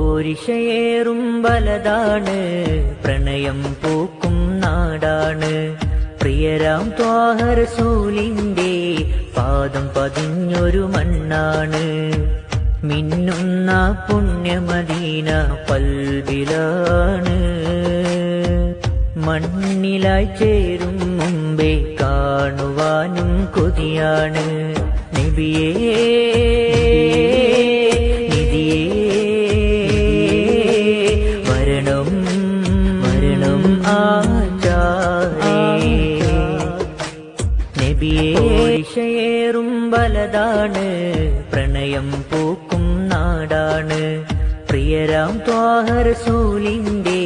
പോരിശയേറും ബലതാണ്, പ്രണയം പൂക്കും നാടാണ്. പ്രിയരാം ത്വാഹ റസൂലിന്റെ പാദം പതിഞ്ഞൊരു മണ്ണാണ്. മിന്നുന്ന പുണ്യമദീന പൽബിലാണ്. മണ്ണിലായി ചേരും മുമ്പേ കാണുവാനും കൊതിയാണ്. നബിയേ നിധിയേ വരണം വരണം ആചാരേ. നബിയേ പോരിശയേറും ബലതാണ്, പ്രണയം പൂക്കും നാടാണ്. പ്രിയരാം ത്വാഹ റസൂലിന്റെ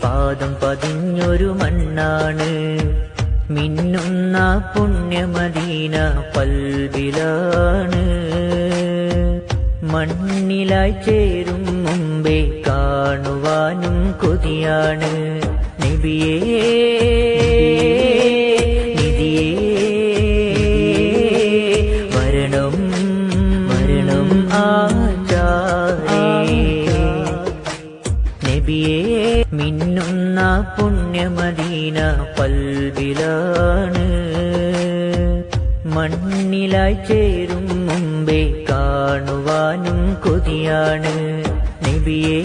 പാദം പതിഞ്ഞൊരു മണ്ണാണ്. മിന്നുന്ന പുണ്യമദീന പൽബിലാണ്. മണ്ണിലായി ചേരും മുമ്പേ കാണുവാനും കൊതിയാണ്. നബിയേ നിധിയേ വരണം വരണം ആചാരേ. നബിയേ മിന്നുന്ന പുണ്യമദീന പൽബിലാണ്. മണ്ണിലായി ചേരും മുമ്പേ കാണുവാനും കൊതിയാണ്. നബിയേ